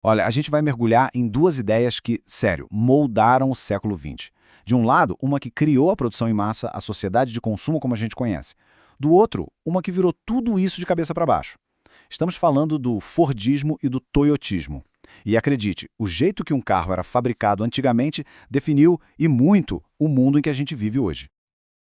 Olha, a gente vai mergulhar em duas ideias que, sério, moldaram o século XX. De um lado, uma que criou a produção em massa, a sociedade de consumo como a gente conhece. Do outro, uma que virou tudo isso de cabeça para baixo. Estamos falando do Fordismo e do Toyotismo. E acredite, o jeito que um carro era fabricado antigamente definiu, e muito, o mundo em que a gente vive hoje.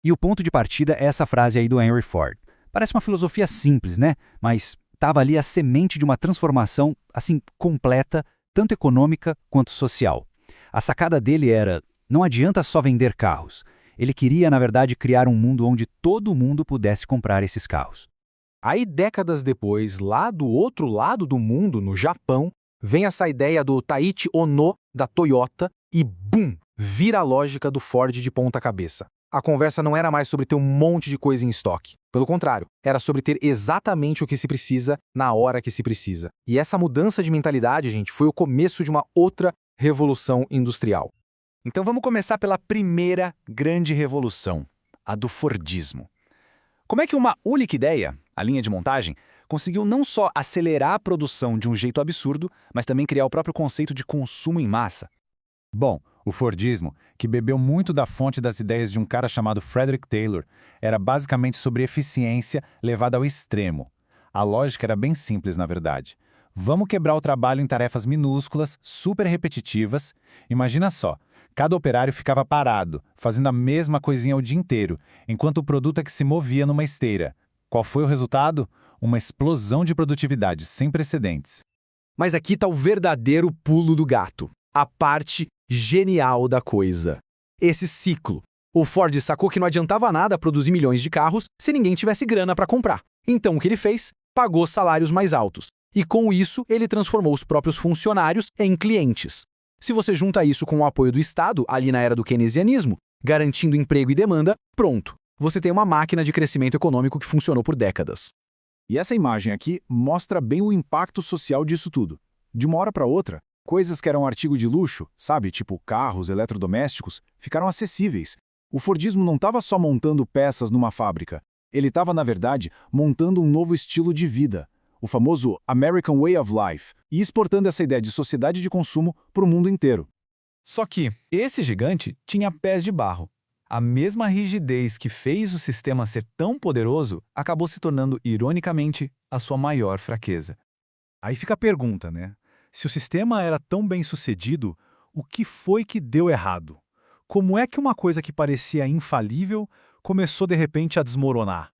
E o ponto de partida é essa frase aí do Henry Ford. Parece uma filosofia simples, né? Mas estava ali a semente de uma transformação, assim, completa, tanto econômica quanto social. A sacada dele era, não adianta só vender carros. Ele queria, na verdade, criar um mundo onde todo mundo pudesse comprar esses carros. Aí, décadas depois, lá do outro lado do mundo, no Japão, vem essa ideia do Taiichi Ohno, da Toyota, e BUM! Vira a lógica do Ford de ponta cabeça. A conversa não era mais sobre ter um monte de coisa em estoque. Pelo contrário, era sobre ter exatamente o que se precisa, na hora que se precisa. E essa mudança de mentalidade, gente, foi o começo de uma outra revolução industrial. Então vamos começar pela primeira grande revolução, a do Fordismo. Como é que uma única ideia, a linha de montagem, conseguiu não só acelerar a produção de um jeito absurdo, mas também criar o próprio conceito de consumo em massa? Bom, o Fordismo, que bebeu muito da fonte das ideias de um cara chamado Frederick Taylor, era basicamente sobre eficiência levada ao extremo. A lógica era bem simples, na verdade. Vamos quebrar o trabalho em tarefas minúsculas, super repetitivas. Imagina só, cada operário ficava parado, fazendo a mesma coisinha o dia inteiro, enquanto o produto é que se movia numa esteira. Qual foi o resultado? Uma explosão de produtividade sem precedentes. Mas aqui está o verdadeiro pulo do gato. A parte genial da coisa. Esse ciclo. O Ford sacou que não adiantava nada produzir milhões de carros se ninguém tivesse grana para comprar. Então o que ele fez? Pagou salários mais altos. E com isso, ele transformou os próprios funcionários em clientes. Se você junta isso com o apoio do Estado, ali na era do keynesianismo, garantindo emprego e demanda, pronto. Você tem uma máquina de crescimento econômico que funcionou por décadas. E essa imagem aqui mostra bem o impacto social disso tudo. De uma hora para outra, coisas que eram artigo de luxo, sabe, tipo carros, eletrodomésticos, ficaram acessíveis. O Fordismo não estava só montando peças numa fábrica. Ele estava, na verdade, montando um novo estilo de vida, o famoso American Way of Life, e exportando essa ideia de sociedade de consumo para o mundo inteiro. Só que esse gigante tinha pés de barro. A mesma rigidez que fez o sistema ser tão poderoso acabou se tornando, ironicamente, a sua maior fraqueza. Aí fica a pergunta, né? Se o sistema era tão bem sucedido, o que foi que deu errado? Como é que uma coisa que parecia infalível começou de repente a desmoronar?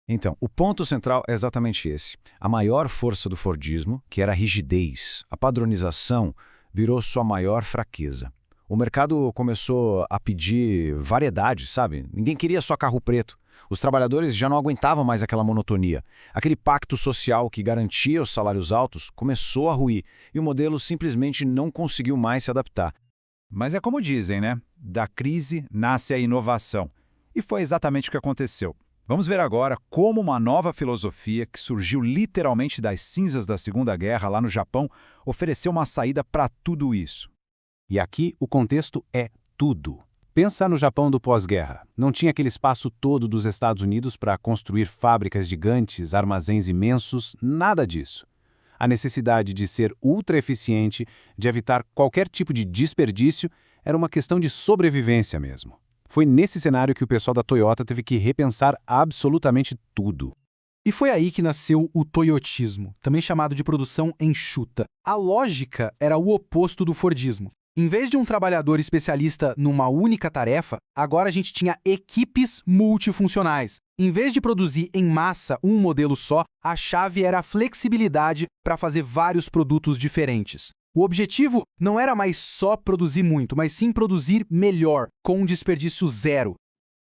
Então, o ponto central é exatamente esse. A maior força do Fordismo, que era a rigidez, a padronização, virou sua maior fraqueza. O mercado começou a pedir variedade, sabe? Ninguém queria só carro preto. Os trabalhadores já não aguentavam mais aquela monotonia. Aquele pacto social que garantia os salários altos começou a ruir e o modelo simplesmente não conseguiu mais se adaptar. Mas é como dizem, né? Da crise nasce a inovação. E foi exatamente o que aconteceu. Vamos ver agora como uma nova filosofia, que surgiu literalmente das cinzas da Segunda Guerra lá no Japão, ofereceu uma saída para tudo isso. E aqui o contexto é tudo. Pensa no Japão do pós-guerra. Não tinha aquele espaço todo dos Estados Unidos para construir fábricas gigantes, armazéns imensos, nada disso. A necessidade de ser ultra-eficiente, de evitar qualquer tipo de desperdício, era uma questão de sobrevivência mesmo. Foi nesse cenário que o pessoal da Toyota teve que repensar absolutamente tudo. E foi aí que nasceu o toyotismo, também chamado de produção enxuta. A lógica era o oposto do Fordismo. Em vez de um trabalhador especialista numa única tarefa, agora a gente tinha equipes multifuncionais. Em vez de produzir em massa um modelo só, a chave era a flexibilidade para fazer vários produtos diferentes. O objetivo não era mais só produzir muito, mas sim produzir melhor, com um desperdício zero.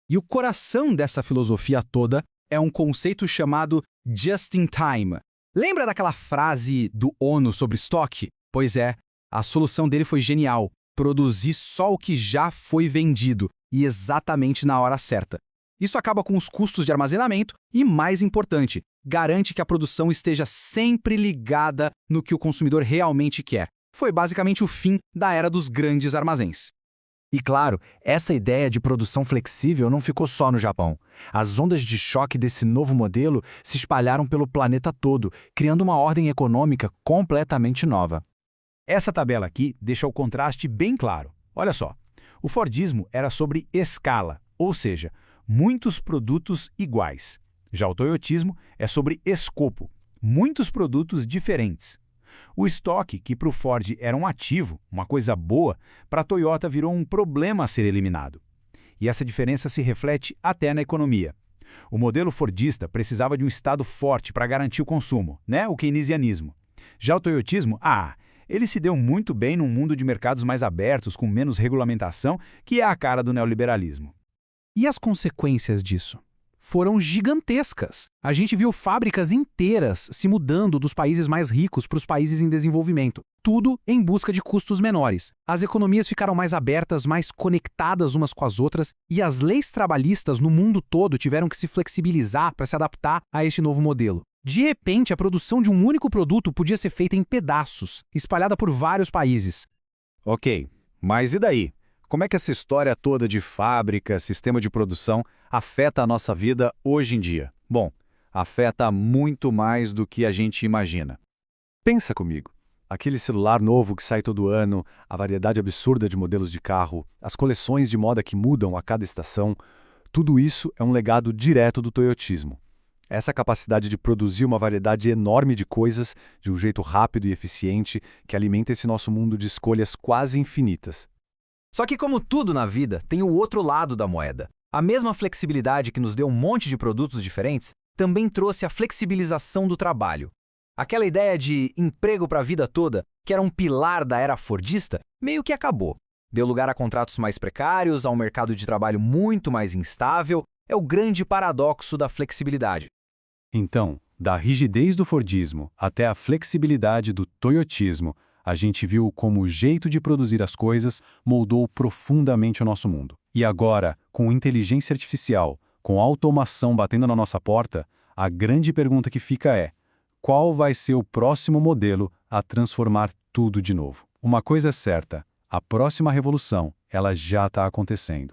E o coração dessa filosofia toda é um conceito chamado just in time. Lembra daquela frase do ONU sobre estoque? Pois é, a solução dele foi genial: produzir só o que já foi vendido, e exatamente na hora certa. Isso acaba com os custos de armazenamento e, mais importante, garante que a produção esteja sempre ligada no que o consumidor realmente quer. Foi basicamente o fim da era dos grandes armazéns. E claro, essa ideia de produção flexível não ficou só no Japão. As ondas de choque desse novo modelo se espalharam pelo planeta todo, criando uma ordem econômica completamente nova. Essa tabela aqui deixa o contraste bem claro. Olha só, o Fordismo era sobre escala, ou seja, muitos produtos iguais. Já o Toyotismo é sobre escopo, muitos produtos diferentes. O estoque, que para o Ford era um ativo, uma coisa boa, para a Toyota virou um problema a ser eliminado. E essa diferença se reflete até na economia. O modelo fordista precisava de um Estado forte para garantir o consumo, né? O keynesianismo. Já o toyotismo, ele se deu muito bem num mundo de mercados mais abertos, com menos regulamentação, que é a cara do neoliberalismo. E as consequências disso? Foram gigantescas. A gente viu fábricas inteiras se mudando dos países mais ricos para os países em desenvolvimento, tudo em busca de custos menores. As economias ficaram mais abertas, mais conectadas umas com as outras, e as leis trabalhistas no mundo todo tiveram que se flexibilizar para se adaptar a este novo modelo. De repente, a produção de um único produto podia ser feita em pedaços, espalhada por vários países. Ok, mas e daí? Como é que essa história toda de fábrica, sistema de produção, afeta a nossa vida hoje em dia? Bom, afeta muito mais do que a gente imagina. Pensa comigo. Aquele celular novo que sai todo ano, a variedade absurda de modelos de carro, as coleções de moda que mudam a cada estação, tudo isso é um legado direto do toyotismo. Essa capacidade de produzir uma variedade enorme de coisas de um jeito rápido e eficiente que alimenta esse nosso mundo de escolhas quase infinitas. Só que como tudo na vida, tem o outro lado da moeda. A mesma flexibilidade que nos deu um monte de produtos diferentes também trouxe a flexibilização do trabalho. Aquela ideia de emprego para a vida toda, que era um pilar da era fordista, meio que acabou. Deu lugar a contratos mais precários, a um mercado de trabalho muito mais instável. É o grande paradoxo da flexibilidade. Então, da rigidez do Fordismo até a flexibilidade do toyotismo, a gente viu como o jeito de produzir as coisas moldou profundamente o nosso mundo. E agora, com inteligência artificial, com automação batendo na nossa porta, a grande pergunta que fica é: qual vai ser o próximo modelo a transformar tudo de novo? Uma coisa é certa, a próxima revolução, ela já está acontecendo.